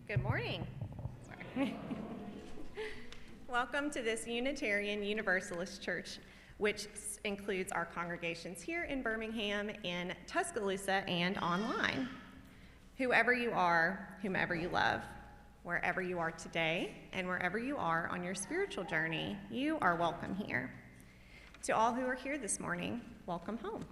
Good morning. Sorry. Welcome to this Unitarian Universalist Church, which includes our congregations here in Birmingham, in Tuscaloosa, and online. Whoever you are, whomever you love, wherever you are today, and wherever you are on your spiritual journey, you are welcome here. To all who are here this morning, welcome home.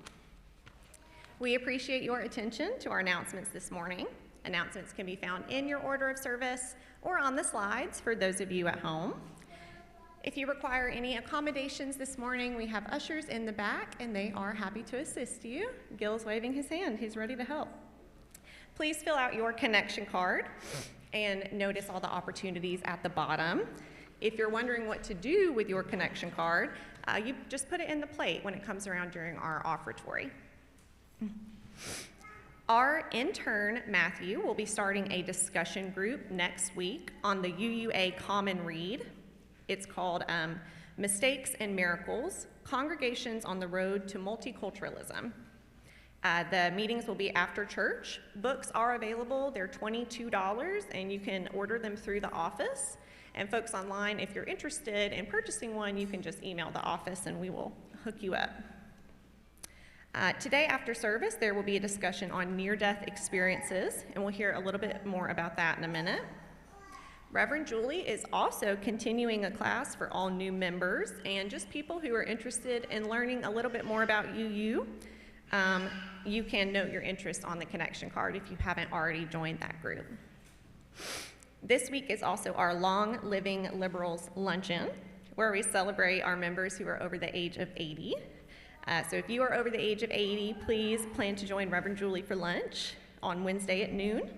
We appreciate your attention to our announcements this morning. Announcements can be found in your order of service or on the slides for those of you at home. If you require any accommodations this morning, we have ushers in the back, and they are happy to assist you. Gil's waving his hand. He's ready to help. Please fill out your connection card and notice all the opportunities at the bottom. If you're wondering what to do with your connection card, you just put it in the plate when it comes around during our offertory. Our intern, Matthew, will be starting a discussion group next week on the UUA Common Read. It's called Mistakes and Miracles, Congregations on the Road to Multiculturalism. The meetings will be after church. Books are available. They're $22, and you can order them through the office. And folks online, if you're interested in purchasing one, you can just email the office, and we will hook you up. Today after service, there will be a discussion on near-death experiences, and we'll hear a little bit more about that in a minute. Reverend Julie is also continuing a class for all new members and just people who are interested in learning a little bit more about UU. You can note your interest on the connection card if you haven't already joined that group. This week is also our Long Living Liberals Luncheon, where we celebrate our members who are over the age of 80. So if you are over the age of 80, please plan to join Reverend Julie for lunch on Wednesday at noon.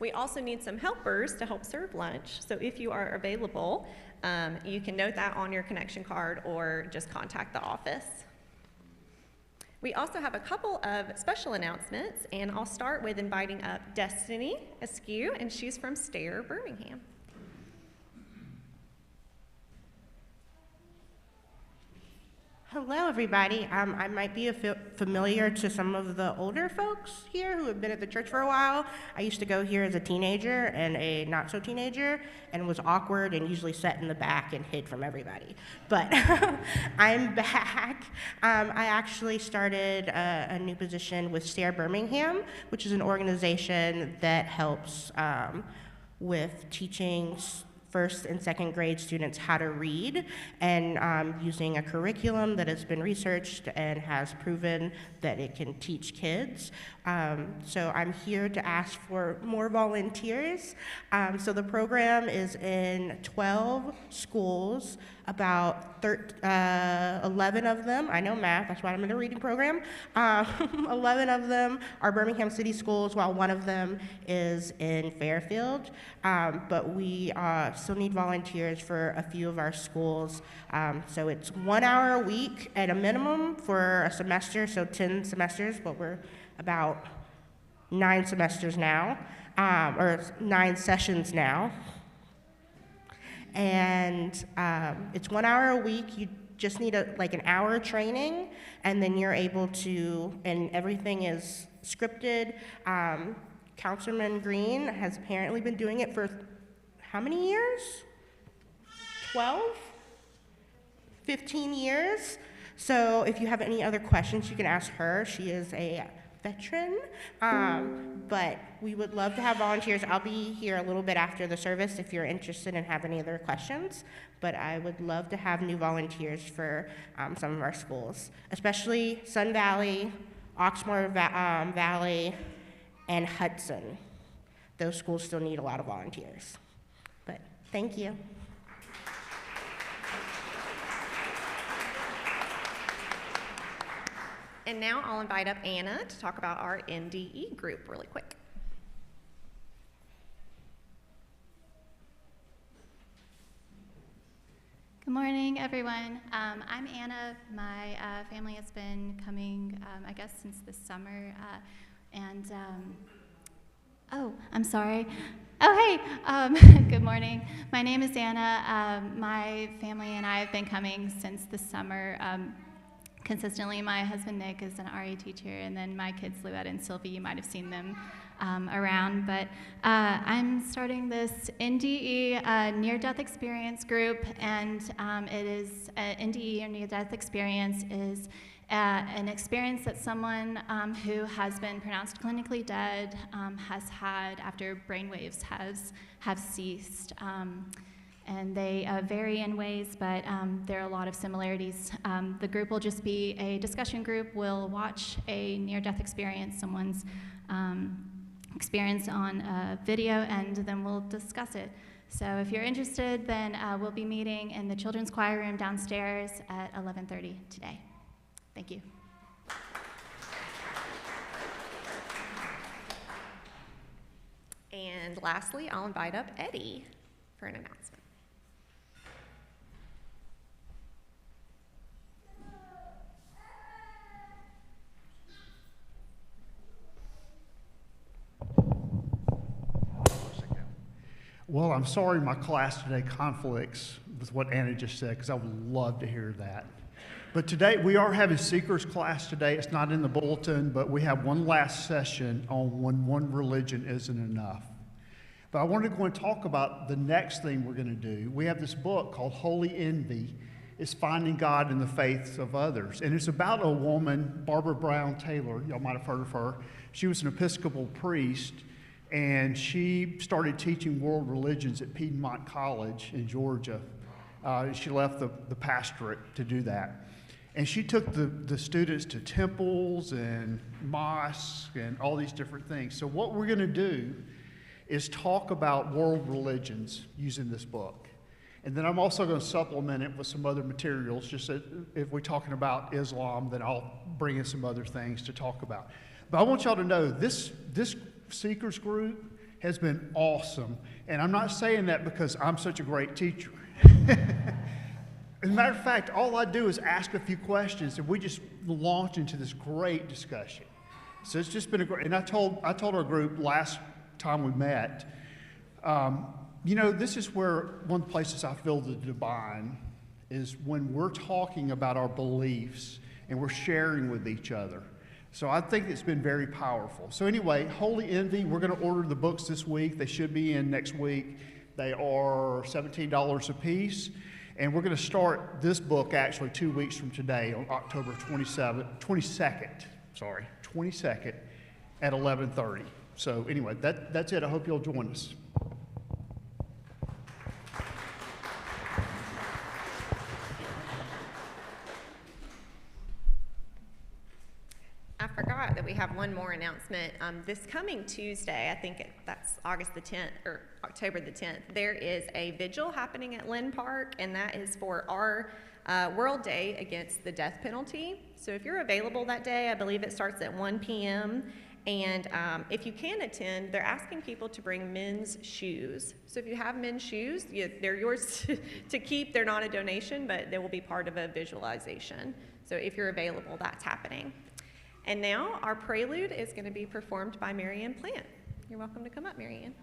We also need some helpers to help serve lunch, so if you are available, you can note that on your connection card or just contact the office. We also have a couple of special announcements, and I'll start with inviting up Destiny Askew, and she's from Stair, Birmingham. Hello, everybody. I might be familiar to some of the older folks here who have been at the church for a while. I used to go here as a teenager and a not-so-teenager and was awkward and usually sat in the back and hid from everybody. But I'm back. I actually started a new position with Stair Birmingham, which is an organization that helps with teaching first and second grade students how to read, and using a curriculum that has been researched and has proven that it can teach kids. So I'm here to ask for more volunteers. So the program is in 12 schools, about 11 of them, I know math, that's why I'm in a reading program, 11 of them are Birmingham City schools, while one of them is in Fairfield, but we still need volunteers for a few of our schools. So it's 1 hour a week at a minimum for a semester, so 10 semesters, but we're about 9 semesters now, or 9 sessions now. And it's 1 hour a week. You just need like an hour training, and then you're able to, and everything is scripted. Councilman Green has apparently been doing it for how many years? 12? 15 years? So if you have any other questions, you can ask her. She is a veteran, but we would love to have volunteers. I'll be here a little bit after the service if you're interested and have any other questions, but I would love to have new volunteers for some of our schools, especially Sun Valley, Oxmoor Valley, and Hudson. Those schools still need a lot of volunteers, but thank you. And now I'll invite up Anna to talk about our NDE group really quick. Good morning, everyone. I'm Anna. My family has been coming, I guess, since this summer. Oh, I'm sorry. Oh, hey. Good morning. My name is Anna. My family and I have been coming since the summer. Consistently, my husband Nick is an RA teacher, and then my kids Louette and Sylvie, you might have seen them around. But I'm starting this NDE near-death experience group, and it is NDE or near-death experience is an experience that someone who has been pronounced clinically dead has had after brainwaves have ceased. And they vary in ways, but there are a lot of similarities. The group will just be a discussion group. We'll watch a near-death experience, someone's experience on a video, and then we'll discuss it. So if you're interested, then we'll be meeting in the children's choir room downstairs at 11:30 today. Thank you. And lastly, I'll invite up Eddie for an announcement. Well, I'm sorry my class today conflicts with what Anna just said, because I would love to hear that. But today, we are having Seekers class today. It's not in the bulletin, but we have one last session on when one religion isn't enough. But I wanted to go and talk about the next thing we're going to do. We have this book called Holy Envy. It's Finding God in the Faiths of Others. And it's about a woman, Barbara Brown Taylor. Y'all might have heard of her. She was an Episcopal priest, and she started teaching world religions at Piedmont College in Georgia. She left the pastorate to do that. And she took the students to temples and mosques and all these different things. So what we're going to do is talk about world religions using this book. And then I'm also going to supplement it with some other materials. Just that if we're talking about Islam, then I'll bring in some other things to talk about. But I want y'all to know this Seekers group has been awesome. And I'm not saying that because I'm such a great teacher. As a matter of fact, all I do is ask a few questions, and we just launch into this great discussion. So it's just been a great, and I told our group last time we met, you know, this is where one of the places I feel the divine is when we're talking about our beliefs and we're sharing with each other. So I think it's been very powerful. So anyway, Holy Envy, we're going to order the books this week. They should be in next week. They are $17 a piece. And we're going to start this book actually 2 weeks from today on October 22nd at 11:30. So anyway, that's it. I hope you'll join us. I forgot that we have one more announcement. This coming Tuesday, I think that's August the 10th or October the 10th, there is a vigil happening at Lynn Park, and that is for our World Day Against the Death Penalty. So if you're available that day, I believe it starts at 1 p.m. And if you can attend, they're asking people to bring men's shoes. So if you have men's shoes, they're yours to keep. They're not a donation, but they will be part of a visualization. So if you're available, that's happening. And now our prelude is going to be performed by Marianne Plant. You're welcome to come up, Marianne.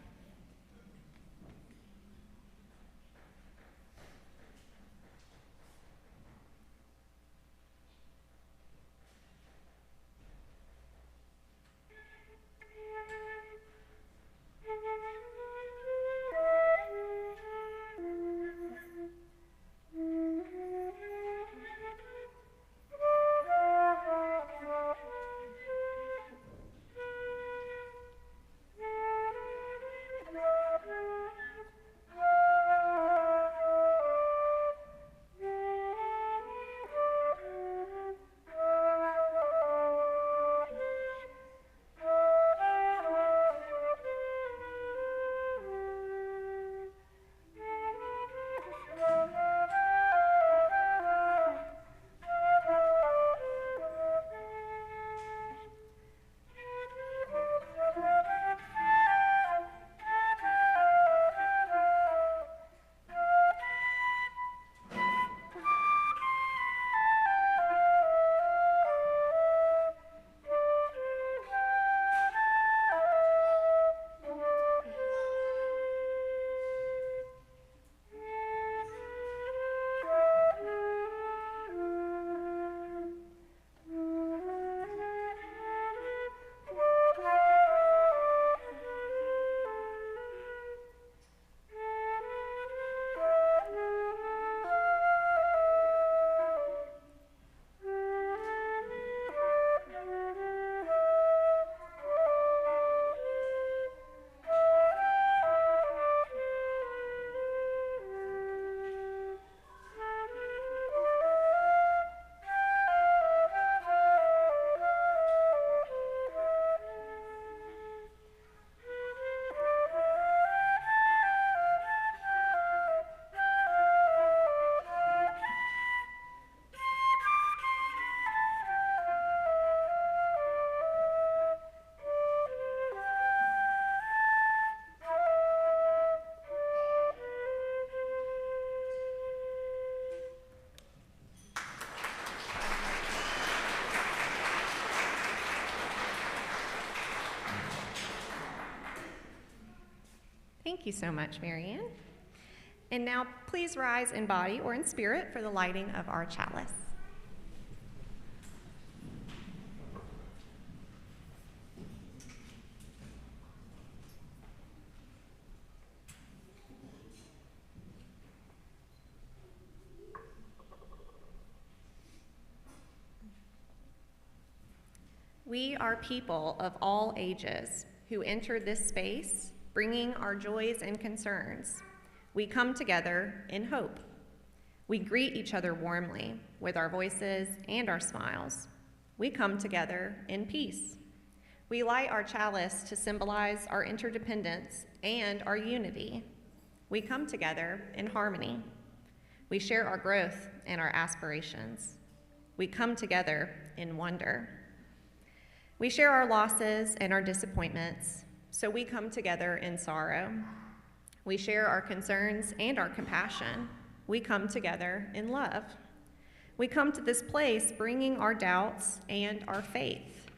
Thank you so much, Marianne. And now please rise in body or in spirit for the lighting of our chalice. We are people of all ages who enter this space bringing our joys and concerns. We come together in hope. We greet each other warmly with our voices and our smiles. We come together in peace. We light our chalice to symbolize our interdependence and our unity. We come together in harmony. We share our growth and our aspirations. We come together in wonder. We share our losses and our disappointments, so we come together in sorrow. We share our concerns and our compassion. We come together in love. We come to this place bringing our doubts and our faith.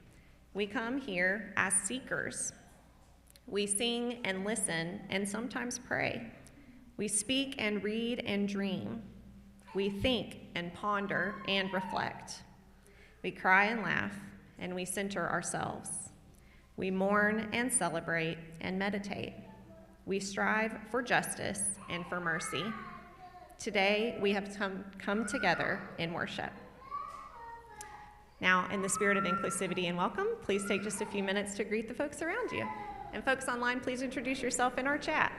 We come here as seekers. We sing and listen and sometimes pray. We speak and read and dream. We think and ponder and reflect. We cry and laugh, and we center ourselves. We mourn and celebrate and meditate. We strive for justice and for mercy. Today, we have come together in worship. Now, in the spirit of inclusivity and welcome, please take just a few minutes to greet the folks around you. And folks online, please introduce yourself in our chat.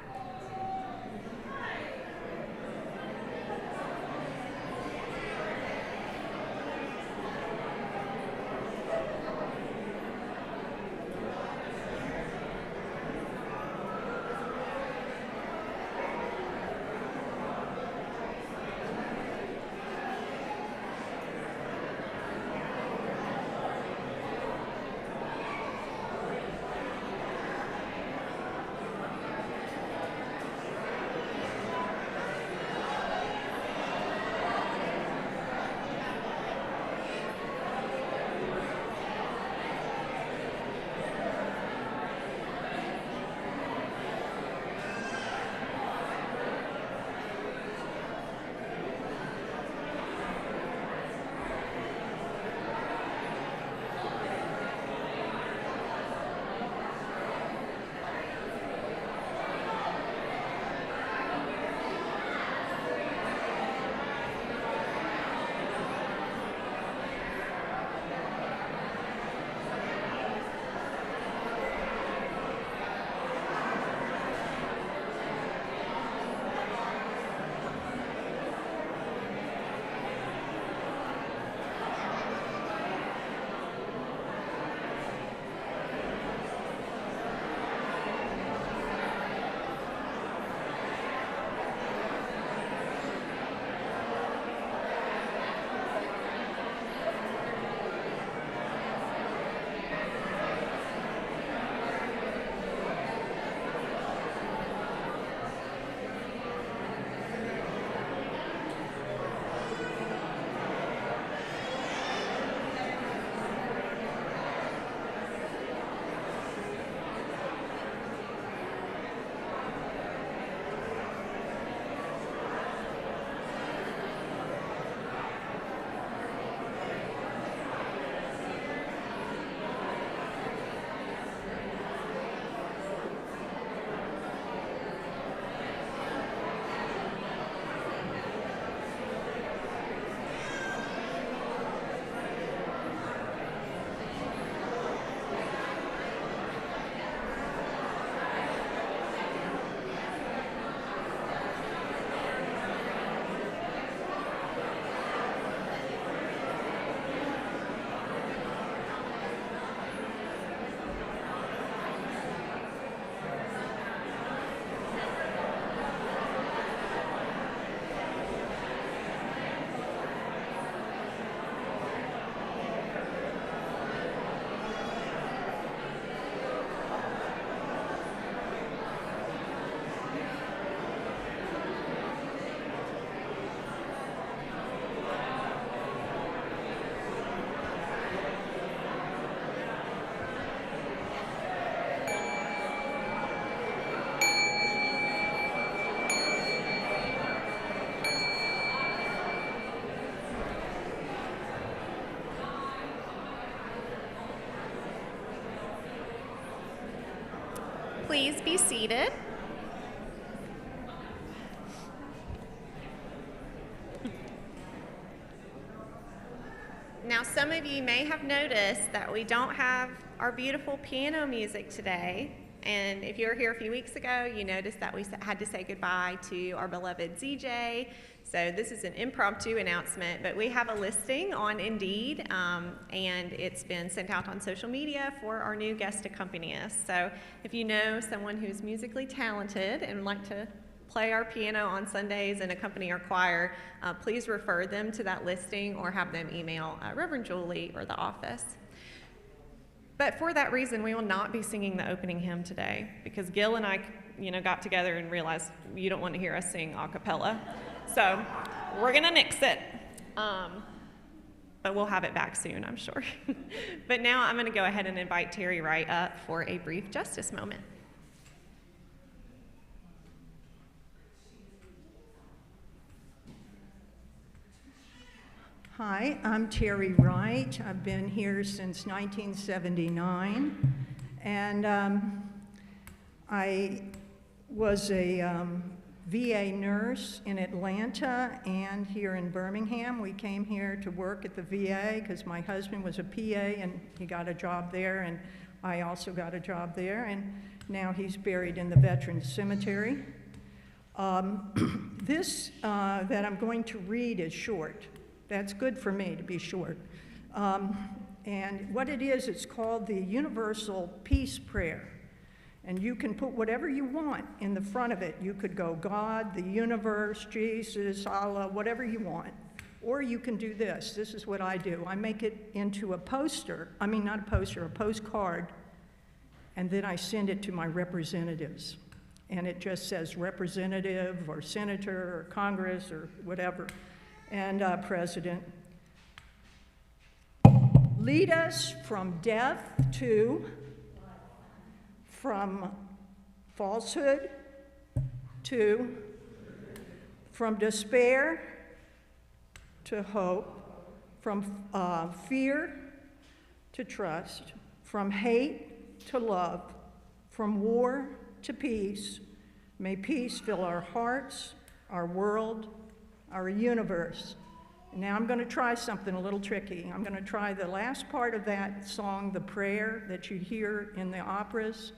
please be seated. Now, some of you may have noticed that we don't have our beautiful piano music today. And if you were here a few weeks ago, you noticed that we had to say goodbye to our beloved ZJ. So this is an impromptu announcement, but we have a listing on Indeed, and it's been sent out on social media for our new guest accompanist. So if you know someone who's musically talented and would like to play our piano on Sundays and accompany our choir, please refer them to that listing or have them email Reverend Julie or the office. But for that reason, we will not be singing the opening hymn today because Gil and I, got together and realized you don't want to hear us sing a cappella. So we're gonna nix it, but we'll have it back soon, I'm sure. But now I'm gonna go ahead and invite Terry Wright up for a brief justice moment. Hi, I'm Terry Wright. I've been here since 1979, and I was a VA nurse in Atlanta and here in Birmingham. We came here to work at the VA because my husband was a PA and he got a job there, and I also got a job there, and now he's buried in the Veterans Cemetery. This that I'm going to read is short. That's good for me to be short. And what it is, it's called the Universal Peace Prayer. And you can put whatever you want in the front of it. You could go God, the universe, Jesus, Allah, whatever you want. Or you can do this. This is what I do. I make it into a poster. I mean, not a poster, a postcard. And then I send it to my representatives. And it just says representative or senator or Congress or whatever. And President, lead us from death to, from falsehood to, from despair to hope, from fear to trust, from hate to love, from war to peace. May peace fill our hearts, our world, our universe. Now I'm going to try something a little tricky. I'm going to try the last part of that song, the prayer that you hear in the operas.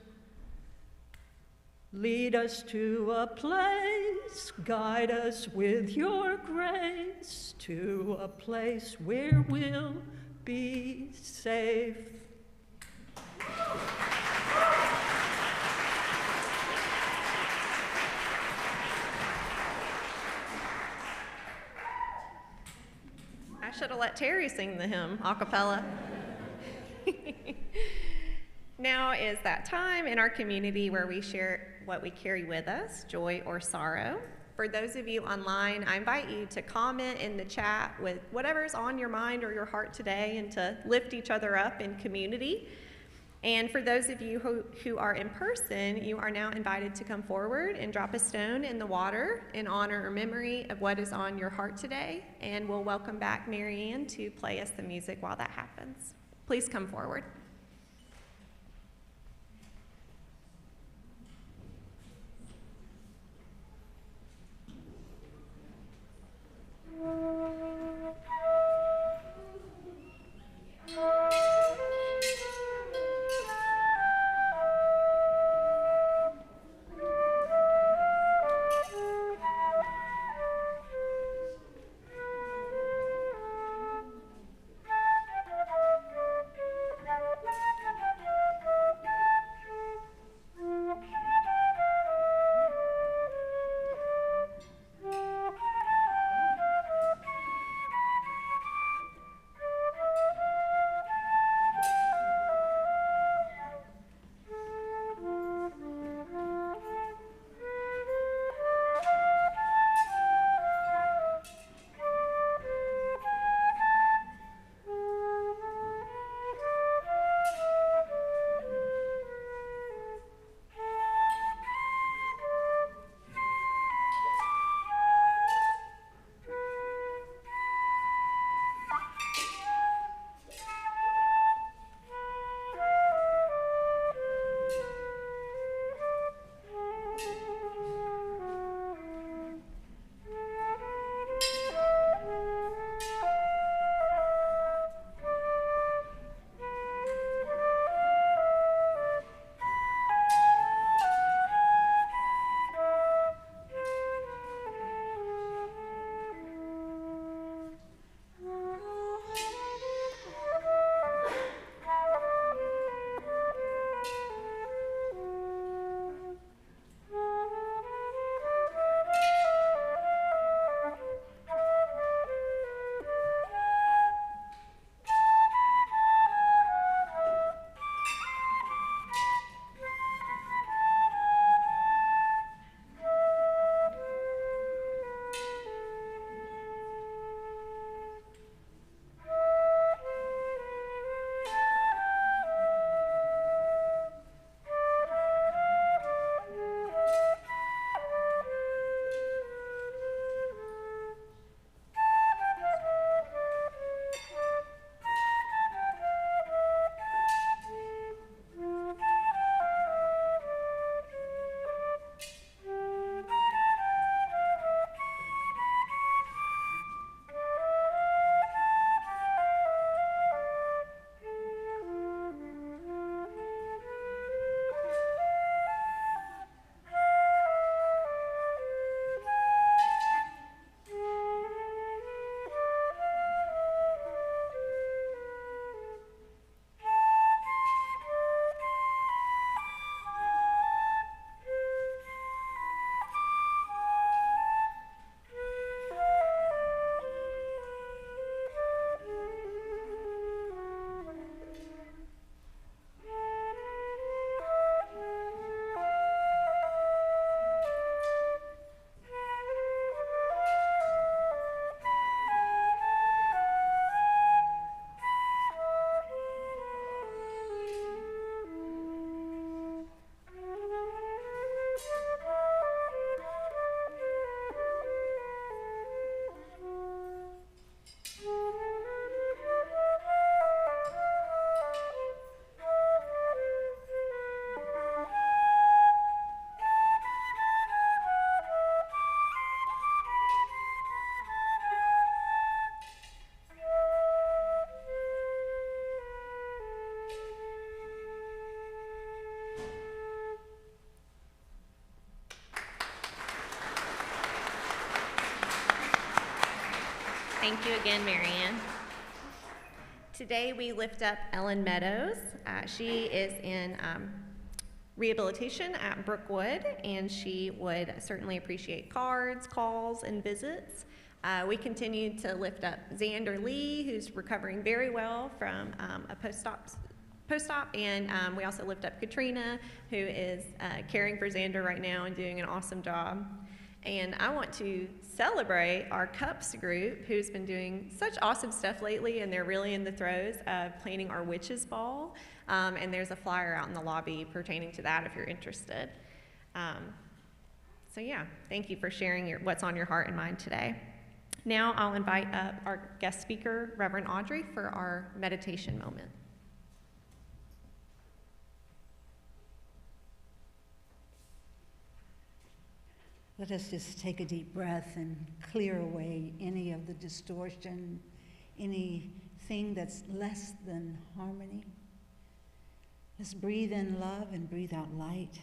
Lead us to a place, guide us with your grace, to a place where we'll be safe. I should have let Terry sing the hymn a cappella. Now is that time in our community where we share what we carry with us, joy or sorrow. For those of you online, I invite you to comment in the chat with whatever's on your mind or your heart today and to lift each other up in community. And for those of you who are in person, you are now invited to come forward and drop a stone in the water in honor or memory of what is on your heart today. And we'll welcome back Mary Ann to play us the music while that happens. Please come forward. Thank you again, Marianne. Today we lift up Ellen Meadows. She is in rehabilitation at Brookwood, and she would certainly appreciate cards, calls, and visits. We continue to lift up Xander Lee, who's recovering very well from a post-op, and we also lift up Katrina, who is caring for Xander right now and doing an awesome job. And I want to celebrate our CUPS group, who's been doing such awesome stuff lately, and they're really in the throes of planning our Witches Ball. And there's a flyer out in the lobby pertaining to that if you're interested. So yeah, thank you for sharing what's on your heart and mind today. Now I'll invite up our guest speaker, Reverend Audrey, for our meditation moment. Let us just take a deep breath and clear away any of the distortion, anything that's less than harmony. Let's breathe in love and breathe out light.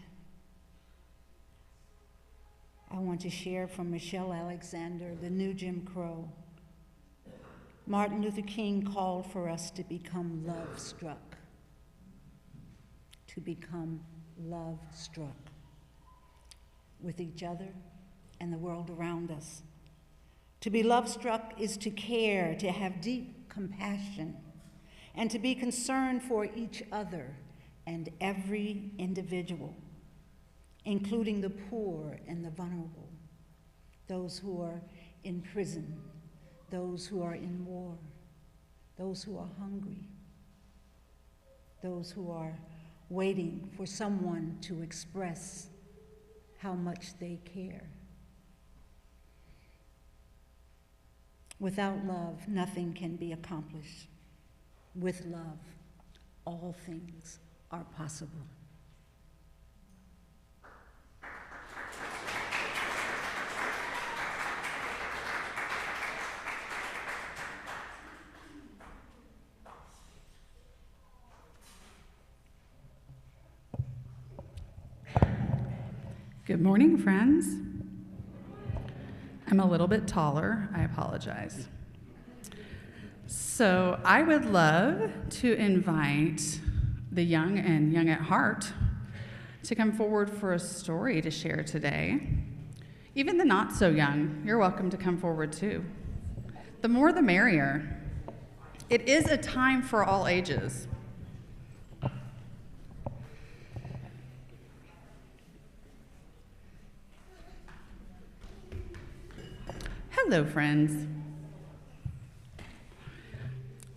I want to share from Michelle Alexander, The New Jim Crow. Martin Luther King called for us to become love-struck. To become love-struck with each other and the world around us. To be love-struck is to care, to have deep compassion, and to be concerned for each other and every individual, including the poor and the vulnerable, those who are in prison, those who are in war, those who are hungry, those who are waiting for someone to express how much they care. Without love, nothing can be accomplished. With love, all things are possible. Good morning, friends. I'm a little bit taller. I apologize. So I would love to invite the young and young at heart to come forward for a story to share today. Even the not so young, you're welcome to come forward too. The more the merrier. It is a time for all ages. Hello, friends.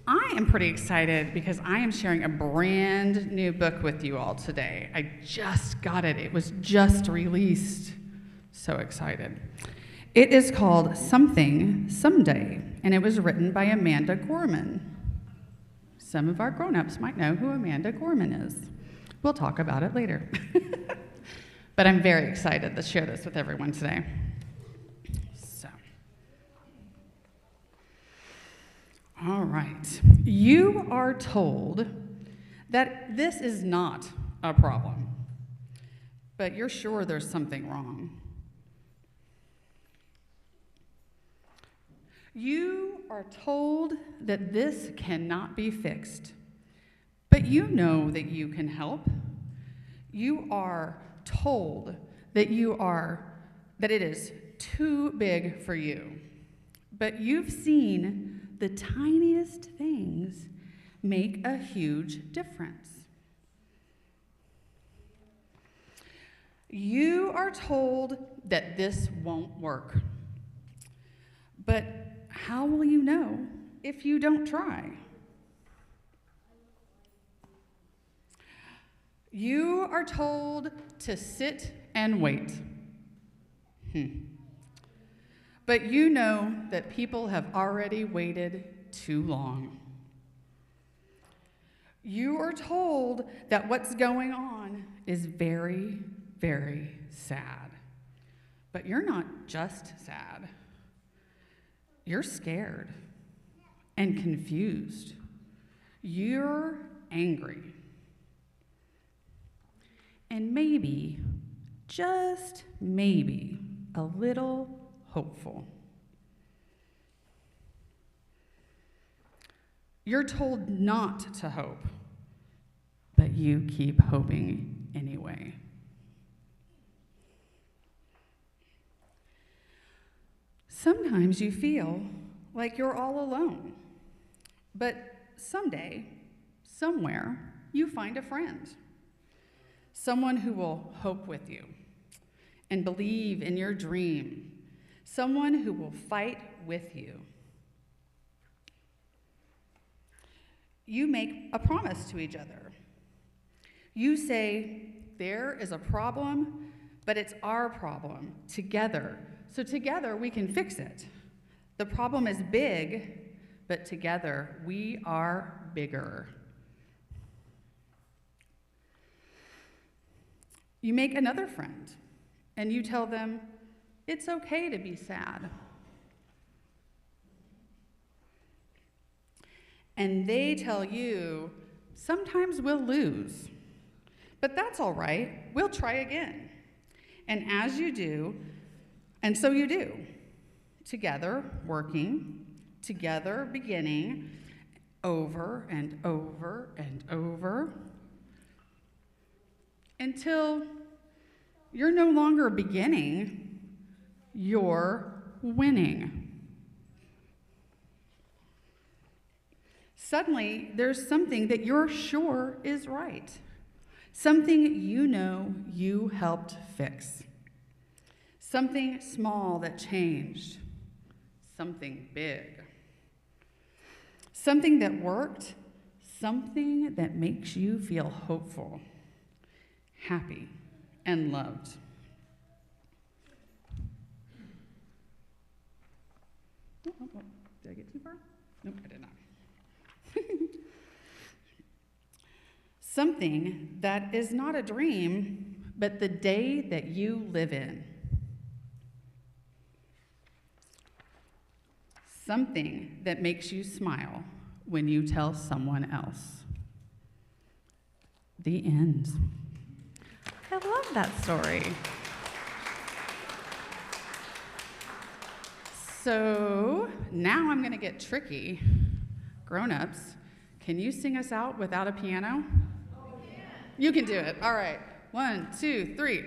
I am pretty excited because I am sharing a brand new book with you all today. I just got it. It was just released. So excited. It is called Something Someday, and it was written by Amanda Gorman. Some of our grown-ups might know who Amanda Gorman is. We'll talk about it later. But I'm very excited to share this with everyone today. All right. You are told that this is not a problem, but you're sure there's something wrong. You are told that this cannot be fixed, but you know that you can help. You are told that that it is too big for you, but you've seen the tiniest things make a huge difference. You are told that this won't work, but how will you know if you don't try? You are told to sit and wait. But you know that people have already waited too long. You are told that what's going on is very, very sad. But you're not just sad. You're scared and confused. You're angry. And maybe, just maybe, a little hopeful. You're told not to hope, but you keep hoping anyway. Sometimes you feel like you're all alone, but someday, somewhere, you find a friend, someone who will hope with you and believe in your dream, someone who will fight with you. You make a promise to each other. You say, there is a problem, but it's our problem, together. So together we can fix it. The problem is big, but together we are bigger. You make another friend, and you tell them, it's okay to be sad. And they tell you, sometimes we'll lose, but that's all right, we'll try again. And as you do, and so you do, together working, together beginning, over and over and over, until you're no longer beginning, you're winning. Suddenly, there's something that you're sure is right, something you know you helped fix, something small that changed, something big, something that worked, something that makes you feel hopeful, happy, and loved. Did I get too far? Nope, I did not. Something that is not a dream, but the day that you live in. Something that makes you smile when you tell someone else. The end. I love that story. So now I'm going to get tricky. Grown-ups, can you sing us out without a piano? Oh, yeah. You can do it. All right. 1, 2, 3.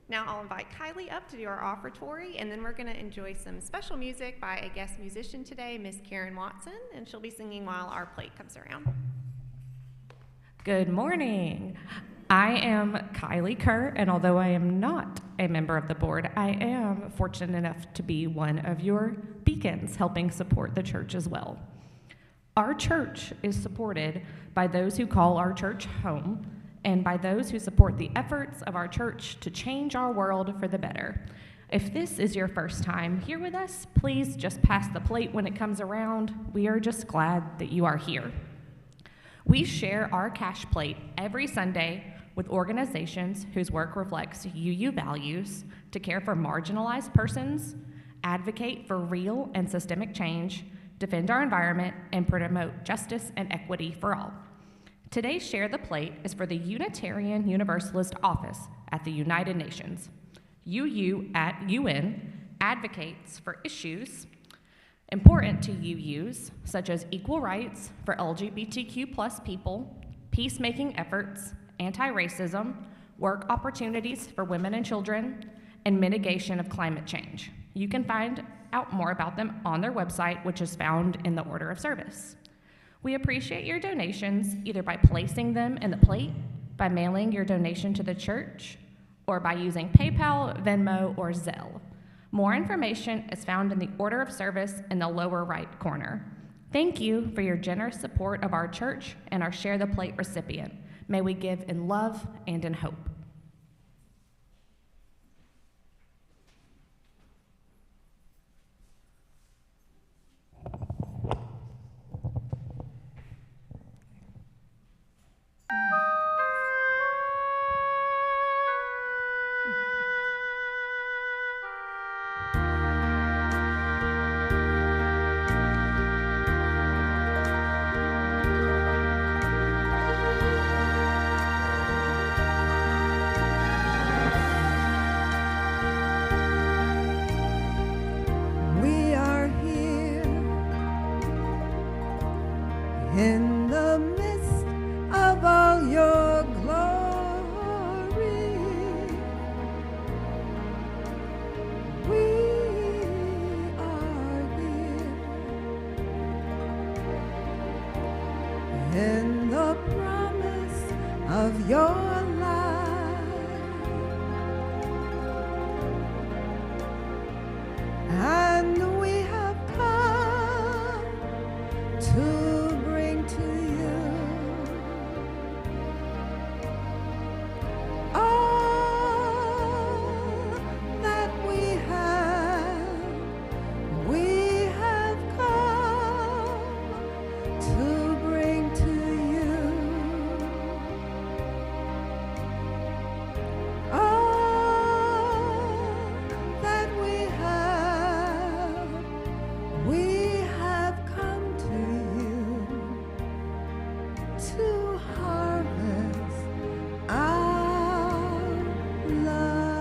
Now I'll invite Kylie up to do our offertory, and then we're going to enjoy some special music by a guest musician today, Miss Karen Watson, and she'll be singing while our plate comes around. Good morning. I am Kylie Kerr, and although I am not a member of the board, I am fortunate enough to be one of your beacons helping support the church as well. Our church is supported by those who call our church home, and by those who support the efforts of our church to change our world for the better. If this is your first time here with us, please just pass the plate when it comes around. We are just glad that you are here. We share our cash plate every Sunday with organizations whose work reflects UU values to care for marginalized persons, advocate for real and systemic change, defend our environment, and promote justice and equity for all. Today's Share the Plate is for the Unitarian Universalist Office at the United Nations. UU at UN advocates for issues important to UUs, such as equal rights for LGBTQ+ people, peacemaking efforts, anti-racism, work opportunities for women and children, and mitigation of climate change. You can find out more about them on their website, which is found in the order of service. We appreciate your donations either by placing them in the plate, by mailing your donation to the church, or by using PayPal, Venmo, or Zelle. More information is found in the order of service in the lower right corner. Thank you for your generous support of our church and our Share the Plate recipient. May we give in love and in hope. of your life. And we have come to bring to you all that we have. We have come to bring to you all that we have. We have come to you to harvest our love.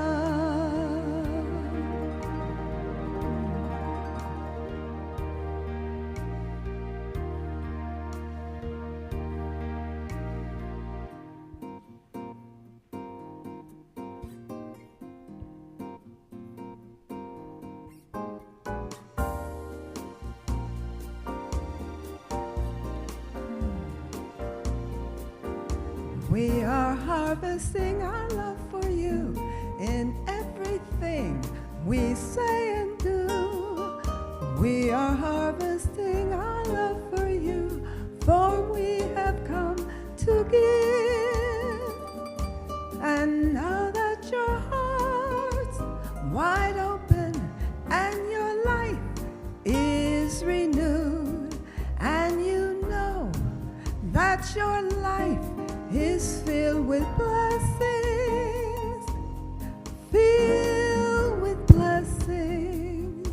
We are harvesting our love for you in everything we say and do. We are harvesting our love for you, for we have come to give. And now that your heart's wide open and your life is renewed, and you know that your life is filled with blessings, filled with blessings.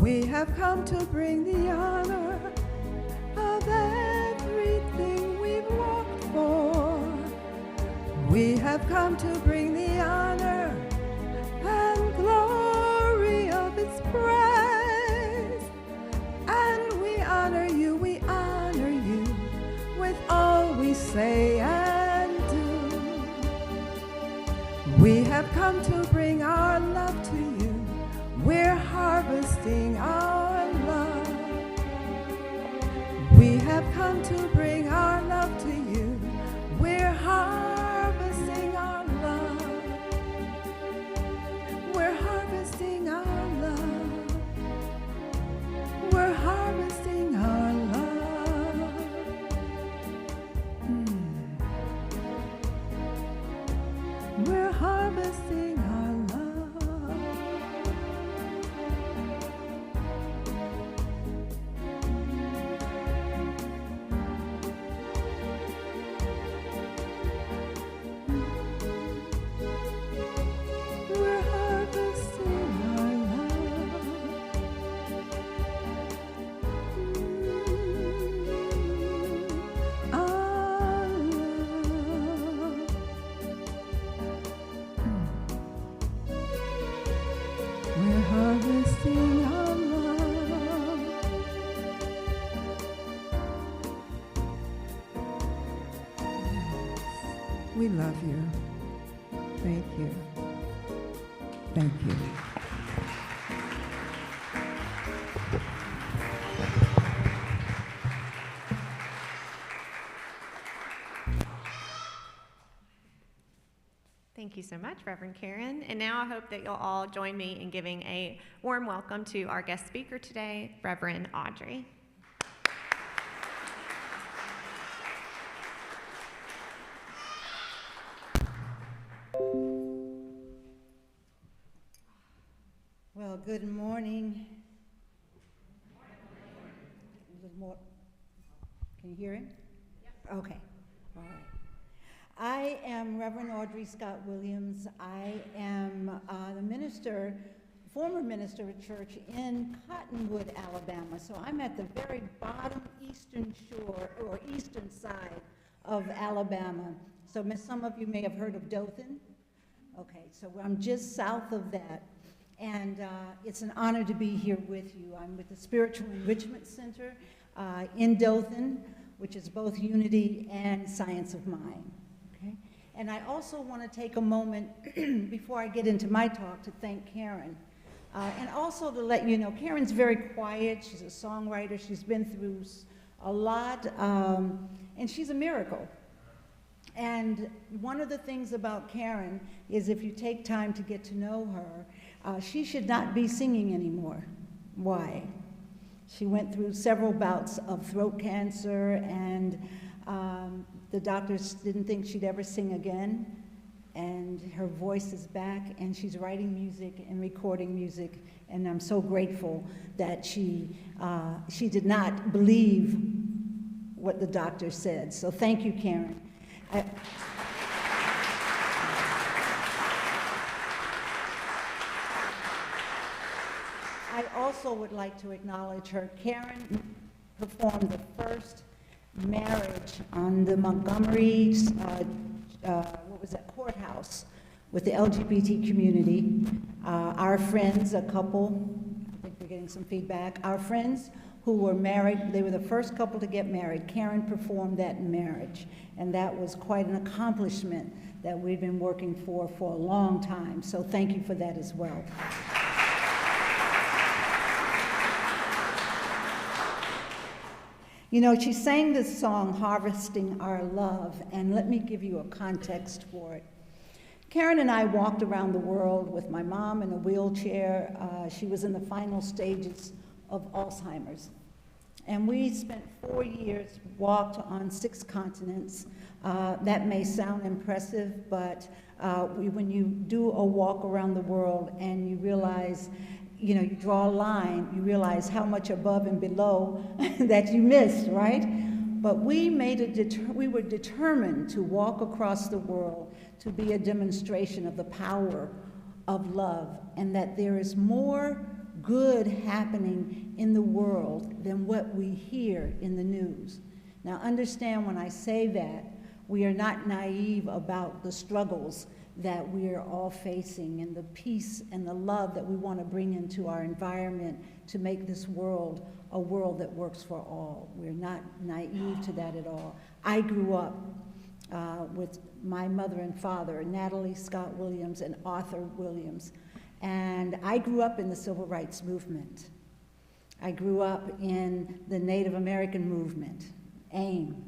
We have come to bring the honor of everything we've worked for. We have come to bring the honor and glory of its praise. And we honor you with all we say and do. We have come to bring our love to you. We're harvesting our love. We have come to bring our love to you. We're harvesting our love. We're harvesting our love. We're harvesting our love. We're harvesting our love. We're harvesting our love. Our love. We're harvesting our love. We love you. Thank you. Thank you. Thank you so much, Reverend Karen. And now I hope that you'll all join me in giving a warm welcome to our guest speaker today, Reverend Audrey. Well, good morning. A little more. Can you hear him? Yes. Okay. All right. I am Reverend Audrey Scott Williams. I am the minister, former minister of church in Cottonwood, Alabama. So I'm at the very bottom eastern shore or eastern side of Alabama. So some of you may have heard of Dothan. Okay, so I'm just south of that. And it's an honor to be here with you. I'm with the Spiritual Enrichment Center in Dothan. which is both unity and science of mind. Okay? And I also want to take a moment before I get into my talk to thank Karen. And also to let you know, Karen's very quiet. She's a songwriter. She's been through a lot, and she's a miracle. And one of the things about Karen is if you take time to get to know her, she should not be singing anymore. Why? She went through several bouts of throat cancer, and the doctors didn't think she'd ever sing again. And her voice is back, and she's writing music and recording music, and I'm so grateful that she did not believe what the doctor said. So thank you, Karen. I also would like to acknowledge her. Karen performed the first marriage on the Montgomery courthouse with the LGBT community. Our friends, a couple, I think we're getting some feedback, our friends who were married, they were the first couple to get married. Karen performed that marriage, and that was quite an accomplishment that we've been working for a long time. So thank you for that as well. You know, she sang this song, Harvesting Our Love, and let me give you a context for it. Karen and I walked around the world with my mom in a wheelchair. She was in the final stages of Alzheimer's. And we spent 4 years, walked on 6 continents. That may sound impressive, but when you do a walk around the world and you realize, you know, you draw a line, you realize how much above and below that you missed, right? But we were determined to walk across the world to be a demonstration of the power of love, and that there is more good happening in the world than what we hear in the news. Now understand, when I say that, we are not naive about the struggles that we are all facing, and the peace and the love that we want to bring into our environment to make this world a world that works for all. We're not naive to that at all. I grew up with my mother and father, Natalie Scott Williams and Arthur Williams, and I grew up in the civil rights movement. I grew up in the Native American movement, AIM.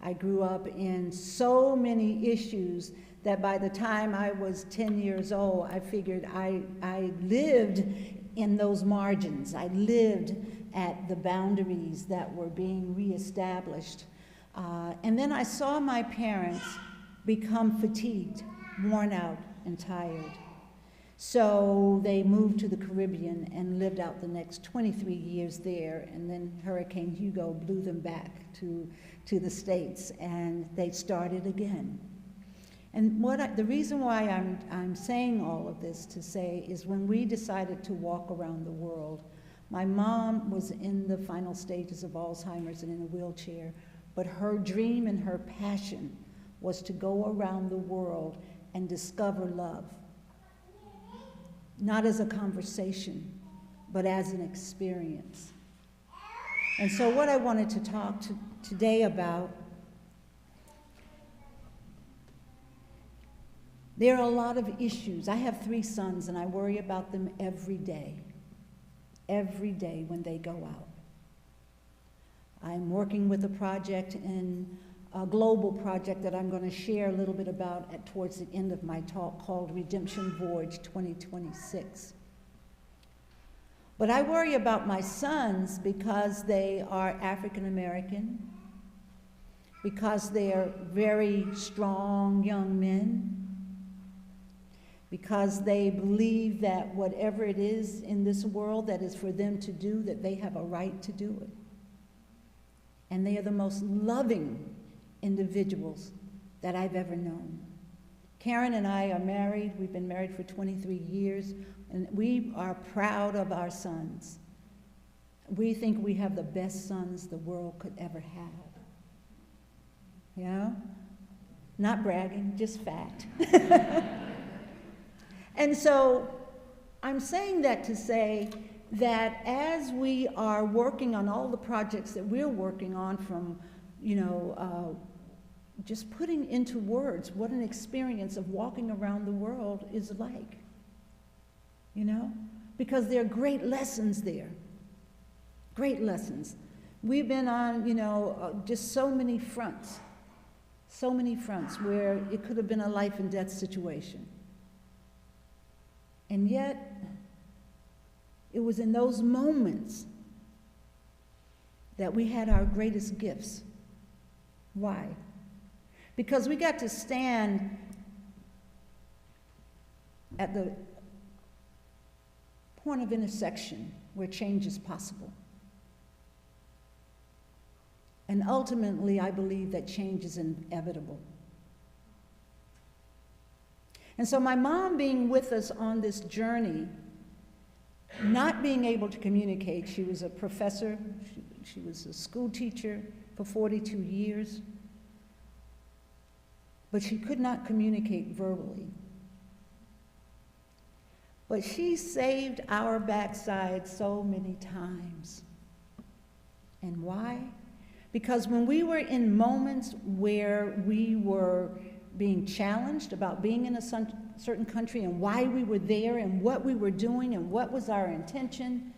I grew up in so many issues that by the time I was 10 years old, I figured I lived in those margins. I lived at the boundaries that were being reestablished. And then I saw my parents become fatigued, worn out, and tired. So they moved to the Caribbean and lived out the next 23 years there, and then Hurricane Hugo blew them back to the States, and they started again. And the reason why I'm saying all of this to say is when we decided to walk around the world, my mom was in the final stages of Alzheimer's and in a wheelchair, but her dream and her passion was to go around the world and discover love. Not as a conversation, but as an experience. And so what I wanted to talk today about, there are a lot of issues. I have 3 sons, and I worry about them every day when they go out. I'm working with a project, a global project that I'm going to share a little bit about towards the end of my talk, called Redemption Voyage 2026. But I worry about my sons because they are African American, because they are very strong young men, because they believe that whatever it is in this world that is for them to do, that they have a right to do it. And they are the most loving individuals that I've ever known. Karen and I are married. We've been married for 23 years, and we are proud of our sons. We think we have the best sons the world could ever have. You know? Not bragging, just fact. And so I'm saying that to say that as we are working on all the projects that we're working on, from just putting into words what an experience of walking around the world is like, because there are great lessons there, great lessons. We've been on, just so many fronts where it could have been a life and death situation. And yet, it was in those moments that we had our greatest gifts. Why? Because we got to stand at the point of intersection where change is possible. And ultimately, I believe that change is inevitable. And so my mom being with us on this journey, not being able to communicate, she was a professor, she was a school teacher for 42 years, but she could not communicate verbally. But she saved our backside so many times. And why? Because when we were in moments where we were being challenged about being in a certain country and why we were there and what we were doing and what was our intention,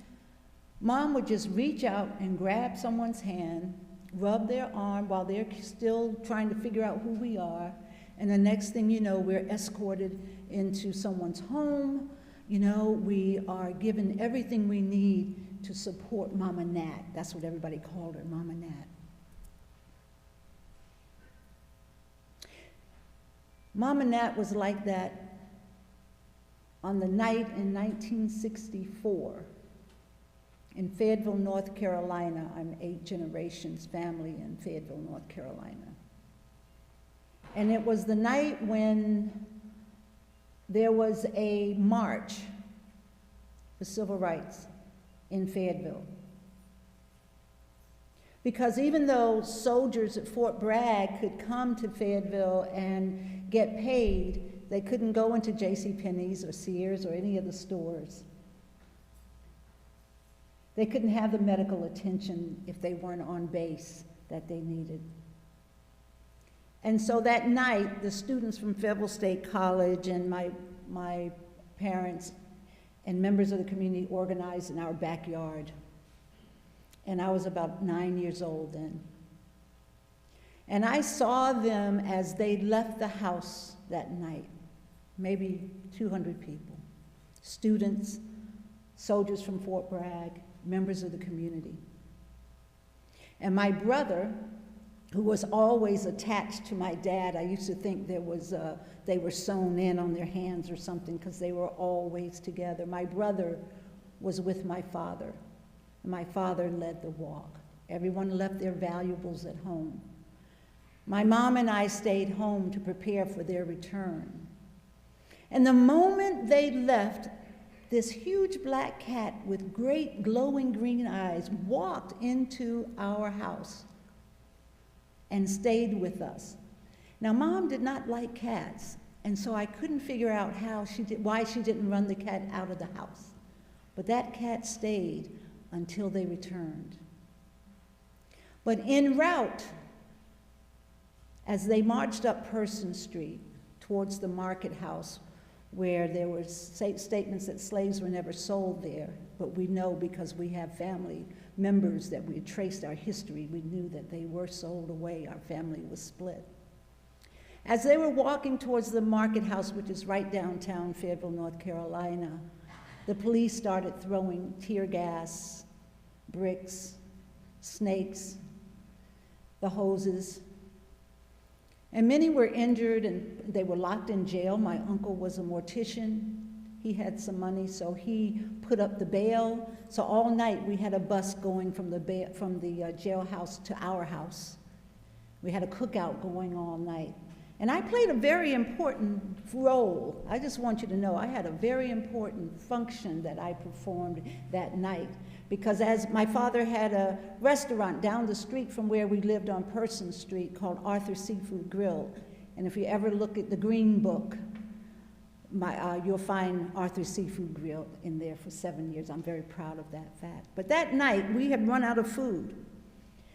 Mom would just reach out and grab someone's hand, rub their arm while they're still trying to figure out who we are, and the next thing you know, we're escorted into someone's home. We are given everything we need to support Mama Nat. That's what everybody called her, Mama Nat. Mama Nat was like that on the night in 1964 in Fayetteville, North Carolina. I'm 8 generations family in Fayetteville, North Carolina. And it was the night when there was a march for civil rights in Fayetteville. Because even though soldiers at Fort Bragg could come to Fayetteville and get paid, they couldn't go into JCPenney's or Sears or any of the stores. They couldn't have the medical attention if they weren't on base that they needed. And so that night, the students from Fayetteville State College and my parents and members of the community organized in our backyard. And I was about 9 years old then. And I saw them as they left the house that night, maybe 200 people, students, soldiers from Fort Bragg, members of the community. And my brother, who was always attached to my dad, I used to think they were sewn in on their hands or something because they were always together. My brother was with my father. My father led the walk. Everyone left their valuables at home. My mom and I stayed home to prepare for their return. And the moment they left, this huge black cat with great glowing green eyes walked into our house and stayed with us. Now, Mom did not like cats, and so I couldn't figure out why she didn't run the cat out of the house. But that cat stayed until they returned. But en route, as they marched up Person Street towards the market house, where there were statements that slaves were never sold there, but we know because we have family members that we had traced our history, we knew that they were sold away, our family was split. As they were walking towards the market house, which is right downtown Fayetteville, North Carolina, the police started throwing tear gas, bricks, snakes, the hoses. And many were injured and they were locked in jail. My uncle was a mortician. He had some money, so he put up the bail. So all night we had a bus going from the jailhouse to our house. We had a cookout going all night. And I played a very important role. I just want you to know I had a very important function that I performed that night. Because as my father had a restaurant down the street from where we lived on Person Street called Arthur Seafood Grill. And if you ever look at the Green Book, you'll find Arthur Seafood Grill in there for 7 years. I'm very proud of that fact. But that night, we had run out of food.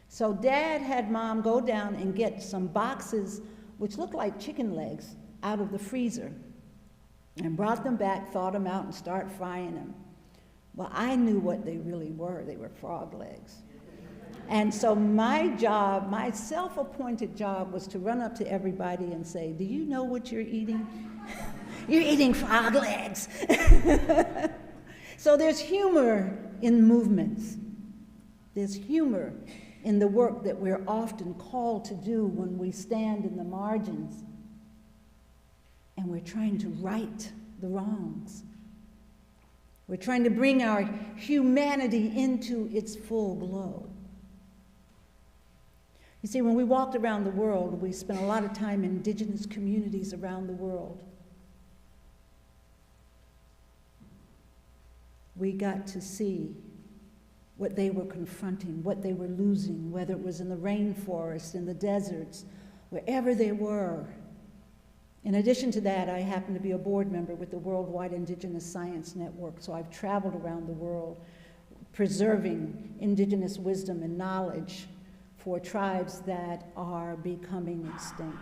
So Dad had Mom go down and get some boxes, which looked like chicken legs, out of the freezer, and brought them back, thawed them out, and started frying them. Well, I knew what they really were. They were frog legs. And so my job, my self-appointed job, was to run up to everybody and say, do you know what you're eating? You're eating frog legs. So there's humor in movements. There's humor in the work that we're often called to do when we stand in the margins and we're trying to right the wrongs. We're trying to bring our humanity into its full glow. You see, when we walked around the world, we spent a lot of time in indigenous communities around the world. We got to see what they were confronting, what they were losing, whether it was in the rainforest, in the deserts, wherever they were. In addition to that, I happen to be a board member with the Worldwide Indigenous Science Network, so I've traveled around the world preserving indigenous wisdom and knowledge for tribes that are becoming extinct.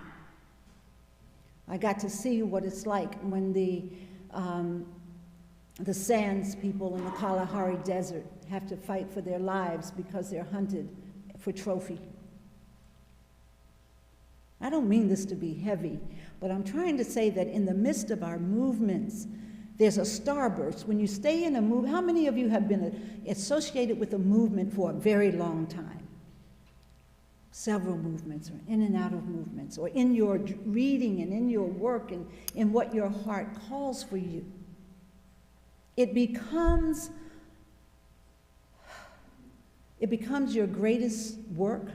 I got to see what it's like when the Sands people in the Kalahari Desert have to fight for their lives because they're hunted for trophy. I don't mean this to be heavy, but I'm trying to say that in the midst of our movements, there's a starburst. When you stay in a movement, how many of you have been associated with a movement for a very long time? Several movements, or in and out of movements, or in your reading and in your work and in what your heart calls for you. It becomes your greatest work,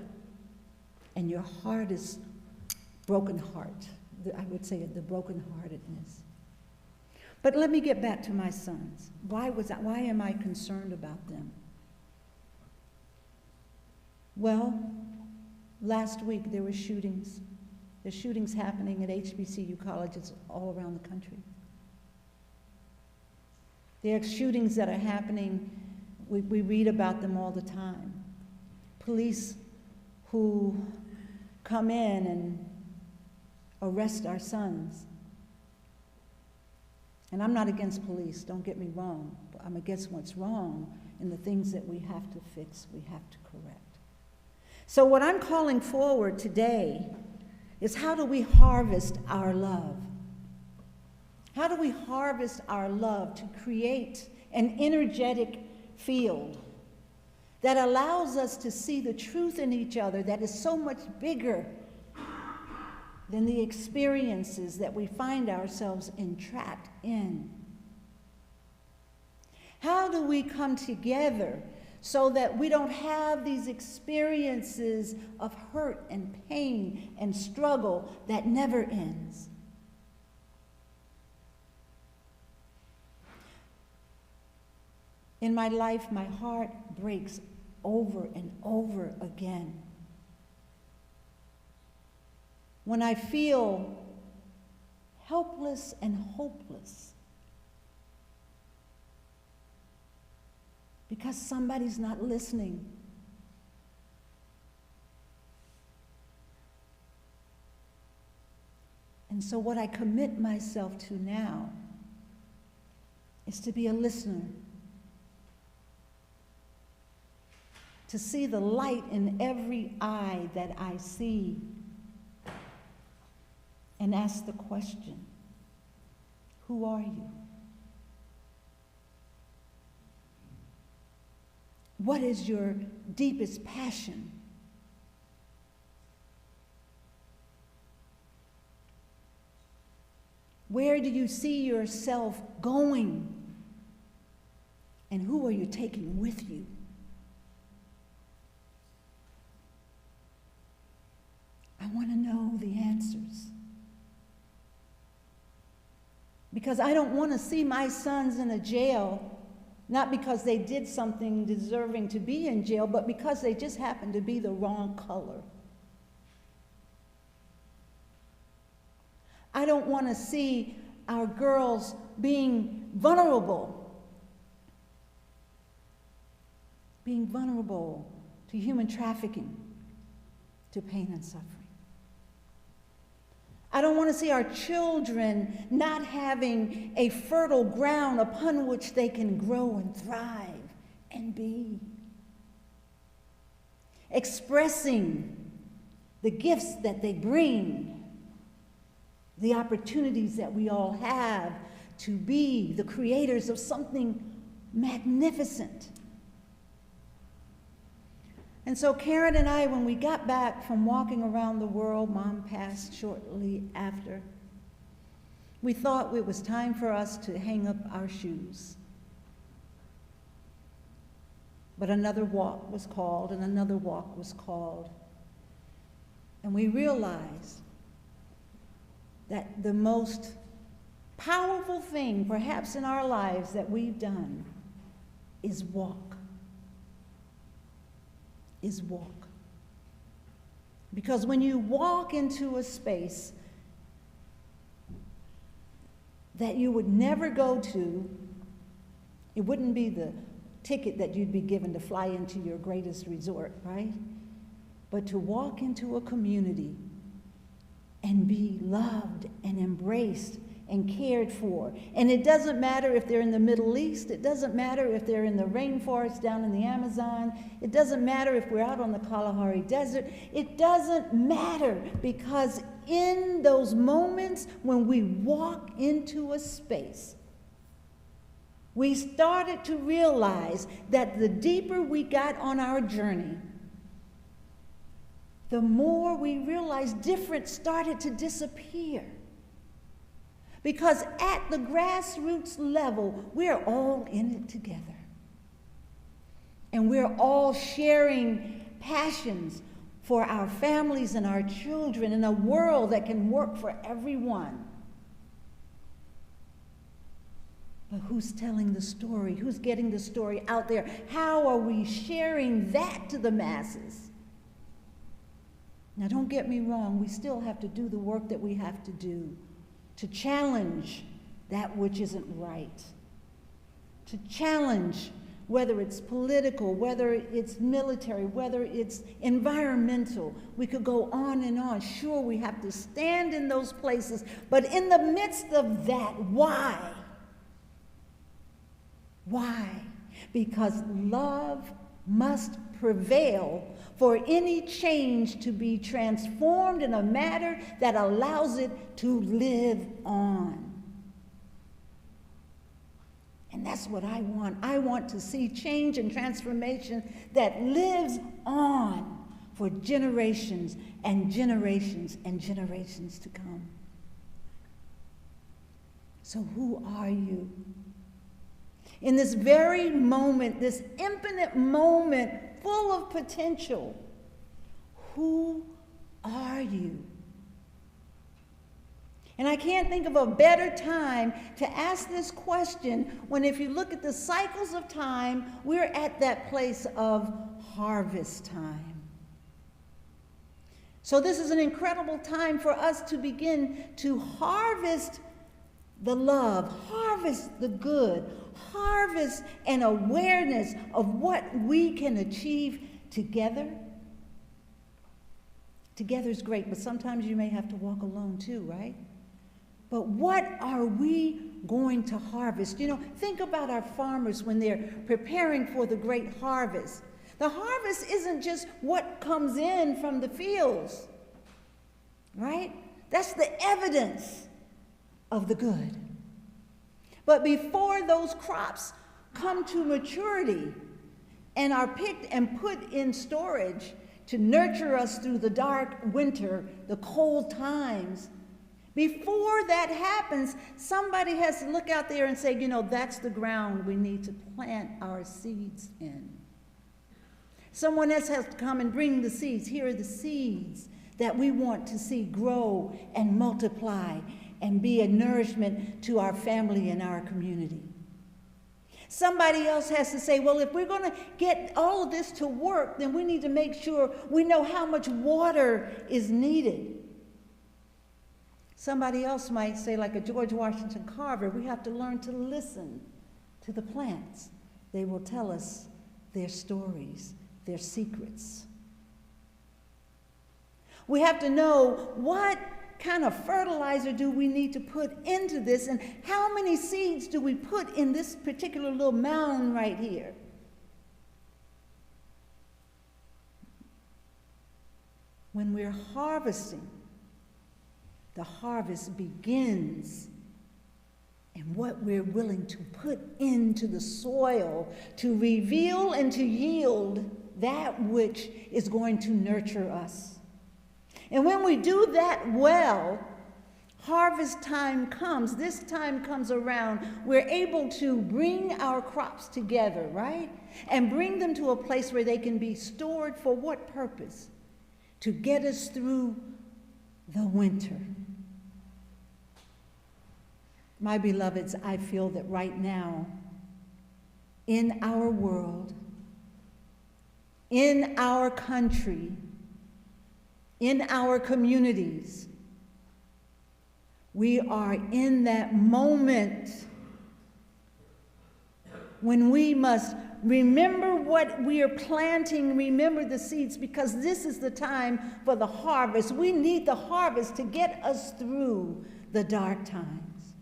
and your heart is broken heart. I would say the brokenheartedness. But let me get back to my sons. Why am I concerned about them? Well, last week there were shootings. There's shootings happening at HBCU colleges all around the country. There are shootings that are happening, we read about them all the time. Police who come in and arrest our sons. And I'm not against police, don't get me wrong. I'm against what's wrong and the things that we have to fix, we have to correct. So what I'm calling forward today is, how do we harvest our love? How do we harvest our love to create an energetic field that allows us to see the truth in each other that is so much bigger than the experiences that we find ourselves entrapped in? How do we come together so that we don't have these experiences of hurt and pain and struggle that never ends? In my life, my heart breaks over and over again when I feel helpless and hopeless because somebody's not listening. And so what I commit myself to now is to be a listener, to see the light in every eye that I see, and ask the question, who are you? What is your deepest passion? Where do you see yourself going? And who are you taking with you? I want to know the answers. Because I don't want to see my sons in a jail, not because they did something deserving to be in jail, but because they just happened to be the wrong color. I don't want to see our girls being vulnerable to human trafficking, to pain and suffering. I don't want to see our children not having a fertile ground upon which they can grow and thrive and be. Expressing the gifts that they bring, the opportunities that we all have to be the creators of something magnificent. And so Karen and I, when we got back from walking around the world, Mom passed shortly after, we thought it was time for us to hang up our shoes. But another walk was called, and another walk was called. And we realized that the most powerful thing, perhaps in our lives, that we've done is walk. Is walk. Because when you walk into a space that you would never go to, it wouldn't be the ticket that you'd be given to fly into your greatest resort, right? But to walk into a community and be loved and embraced and cared for. And it doesn't matter if they're in the Middle East, it doesn't matter if they're in the rainforest down in the Amazon, it doesn't matter if we're out on the Kalahari Desert, it doesn't matter, because in those moments when we walk into a space, we started to realize that the deeper we got on our journey, the more we realized difference started to disappear. Because at the grassroots level, we're all in it together. And we're all sharing passions for our families and our children in a world that can work for everyone. But who's telling the story? Who's getting the story out there? How are we sharing that to the masses? Now, don't get me wrong, we still have to do the work that we have to do to challenge that which isn't right, to challenge whether it's political, whether it's military, whether it's environmental. We could go on and on. Sure, we have to stand in those places, but in the midst of that, why? Why? Because love must prevail for any change to be transformed in a manner that allows it to live on. And that's what I want. I want to see change and transformation that lives on for generations and generations and generations to come. So who are you? In this very moment, this infinite moment full of potential, who are you? And I can't think of a better time to ask this question when, if you look at the cycles of time, we're at that place of harvest time. So this is an incredible time for us to begin to harvest the love, harvest the good, harvest an awareness of what we can achieve together. Together is great, but sometimes you may have to walk alone too, right? But what are we going to harvest? You know, think about our farmers when they're preparing for the great harvest. The harvest isn't just what comes in from the fields, right? That's the evidence of the good. But before those crops come to maturity and are picked and put in storage to nurture us through the dark winter, the cold times, before that happens, somebody has to look out there and say, you know, that's the ground we need to plant our seeds in. Someone else has to come and bring the seeds. Here are the seeds that we want to see grow and multiply and be a nourishment to our family and our community. Somebody else has to say, well, if we're going to get all of this to work, then we need to make sure we know how much water is needed. Somebody else might say, like a George Washington Carver, we have to learn to listen to the plants. They will tell us their stories. their secrets. We have to know what kind of fertilizer do we need to put into this, and how many seeds do we put in this particular little mound right here. When we're harvesting, the harvest begins in what we're willing to put into the soil to reveal and to yield that which is going to nurture us. And when we do that well, harvest time comes, this time comes around, we're able to bring our crops together, right? And bring them to a place where they can be stored for what purpose? To get us through the winter. My beloveds, I feel that right now, in our world, in our country, in our communities, we are in that moment when we must remember what we are planting, remember the seeds, because this is the time for the harvest. We need the harvest to get us through the dark times,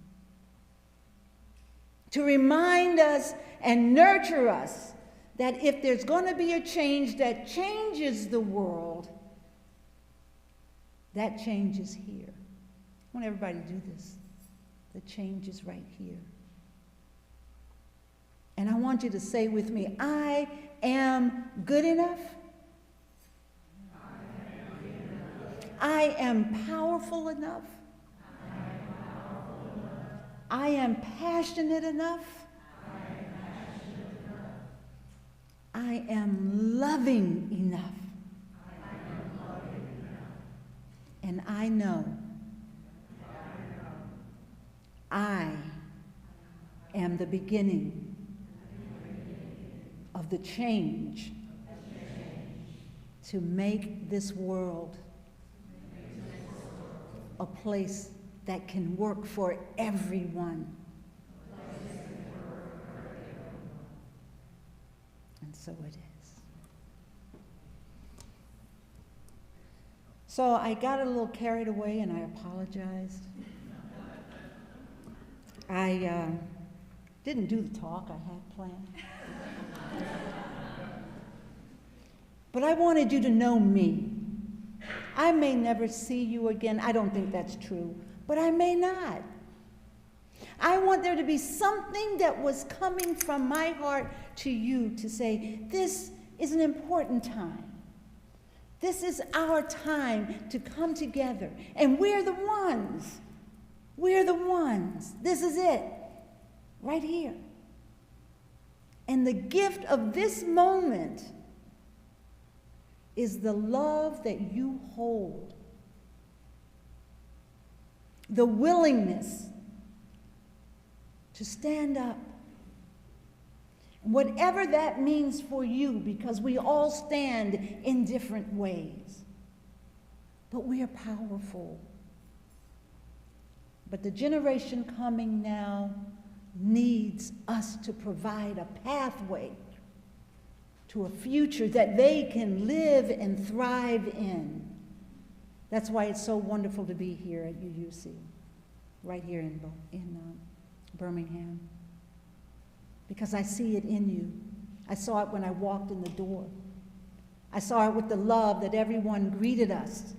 to remind us and nurture us that if there's going to be a change that changes the world, that change is here. I want everybody to do this. The change is right here. And I want you to say with me, I am good enough. I am powerful enough. I am passionate enough. I am loving enough. And I know I am the beginning of the change to make this world a place that can work for everyone. And so it is. So I got a little carried away and I apologized. I didn't do the talk I had planned. But I wanted you to know me. I may never see you again. I don't think that's true, but I may not. I want there to be something that was coming from my heart to you to say, this is an important time. This is our time to come together. And we're the ones. We're the ones. This is it. Right here. And the gift of this moment is the love that you hold. The willingness to stand up. Whatever that means for you, because we all stand in different ways. But we are powerful. But the generation coming now needs us to provide a pathway to a future that they can live and thrive in. That's why it's so wonderful to be here at UUC, right here in Birmingham. Because I see it in you. I saw it when I walked in the door. I saw it with the love that everyone greeted us.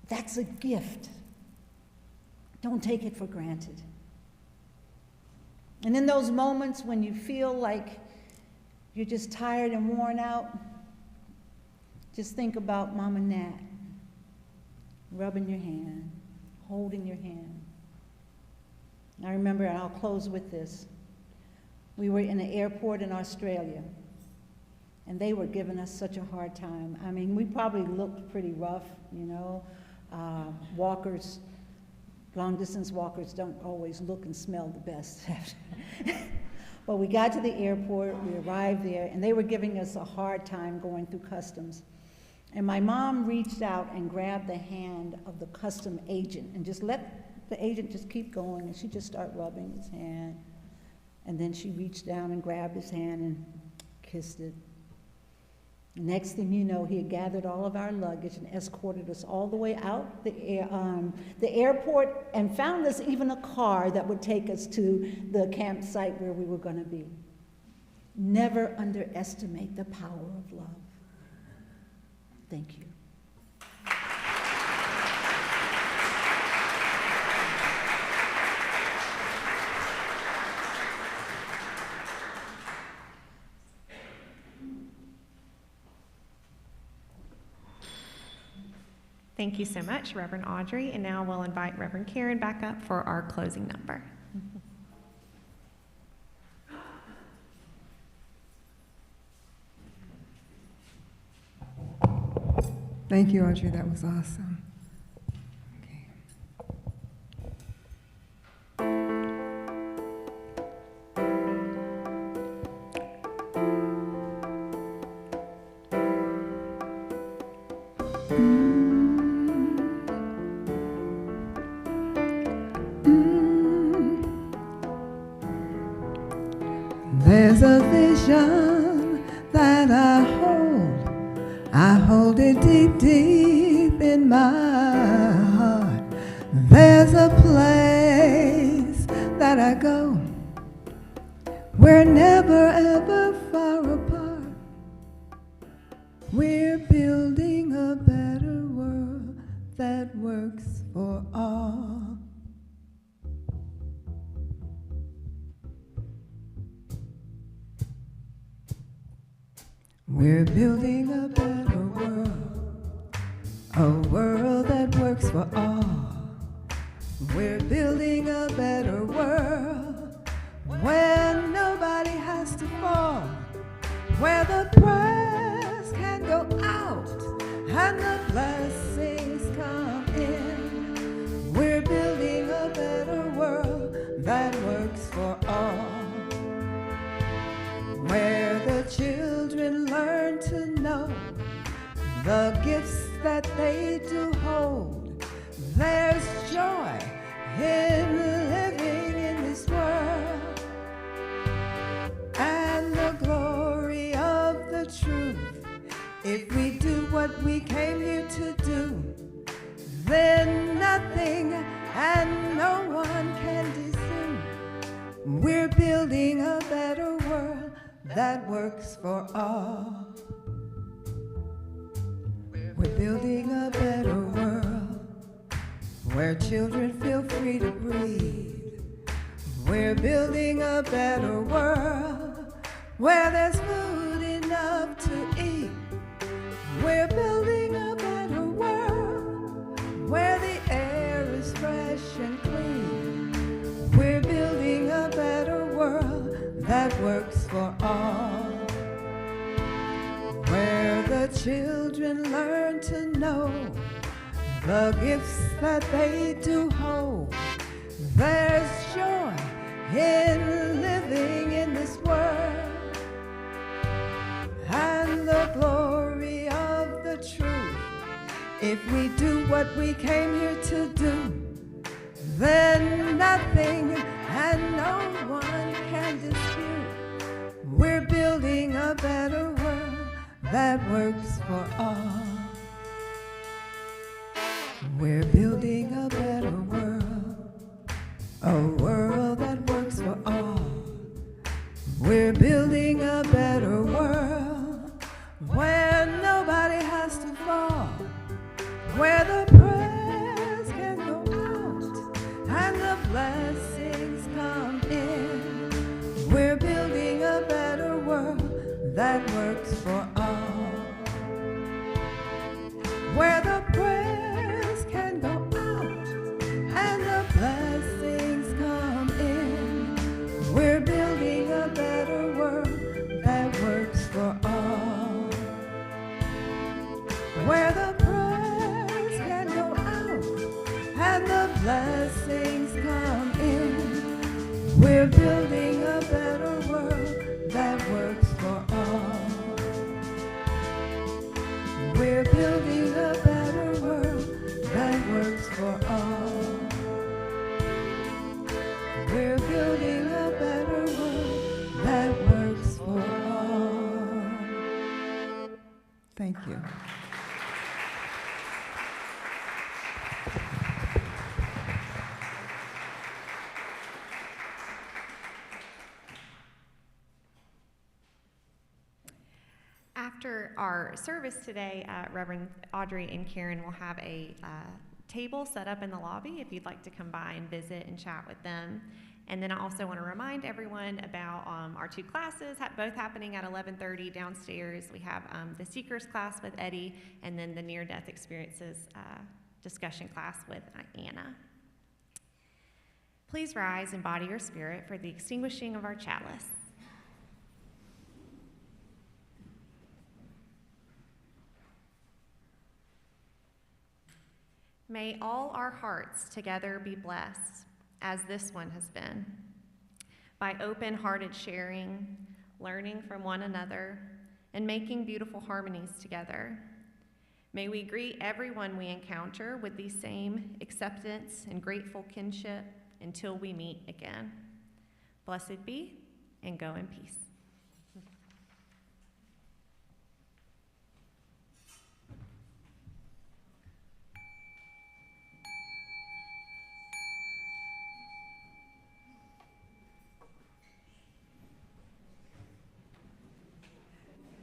That's a gift. Don't take it for granted. And in those moments when you feel like you're just tired and worn out, just think about Mama Nat rubbing your hand, holding your hand. I remember, and I'll close with this, we were in an airport in Australia, and they were giving us such a hard time. I mean, we probably looked pretty rough, you know. Walkers, long-distance walkers don't always look and smell the best. But we got to the airport, we arrived there, and they were giving us a hard time going through customs. And my mom reached out and grabbed the hand of the custom agent and just let the agent just keep going, and she just started rubbing his hand. And then she reached down and grabbed his hand and kissed it. Next thing you know, he had gathered all of our luggage and escorted us all the way out the airport and found us even a car that would take us to the campsite where we were going to be. Never underestimate the power of love. Thank you. Thank you so much, Reverend Audrey. And now we'll invite Reverend Karen back up for our closing number. Thank you, Audrey. That was awesome. Okay. There's a vision that I hold it deep, deep in my heart. There's a place that I go, we're never ever far apart. We're building a better world that works for all. We're building a better world, a world that works for all. We're building a better world where nobody has to fall, where the prayers can go out and the blessings come in. We're building a better world that works for all, where the children learn to know the gifts that they do hold. There's joy in living in this world, and the glory of the truth. If we do what we came here to do, then nothing and no one can deceive. We're building a better world that works for all. We're building a better world where children feel free to breathe. We're building a better world where there's food enough to eat. We're building a better world where the air is fresh and clean. We're building a better world that works for all, where the children learn to know the gifts that they do hold. There's joy in living in this world, and the glory of the truth. If we do what we came here to do, then nothing and no one can dispute. We're building a better world that works for all. We're building a better world, a world that works for all. We're building a better world where nobody has to fall, where the prayers can go out and the blessings come in. We're building a better world that works for all, where the prayers can go out and the blessings come in. We're building a better world that works for all, where the prayers can go out and the blessings come in. We're building a better world that works for all. We're building a better world that works for all. We're building a better world that works for all. After our service today, Reverend Audrey and Karen will have a table set up in the lobby if you'd like to come by and visit and chat with them. And then I also want to remind everyone about our two classes, both happening at 11:30 downstairs. We have the Seekers class with Eddie, and then the Near-Death Experiences discussion class with Anna. Please rise and body your spirit for the extinguishing of our chalice. May all our hearts together be blessed, as this one has been, by open-hearted sharing, learning from one another, and making beautiful harmonies together. May we greet everyone we encounter with the same acceptance and grateful kinship until we meet again. Blessed be, and go in peace.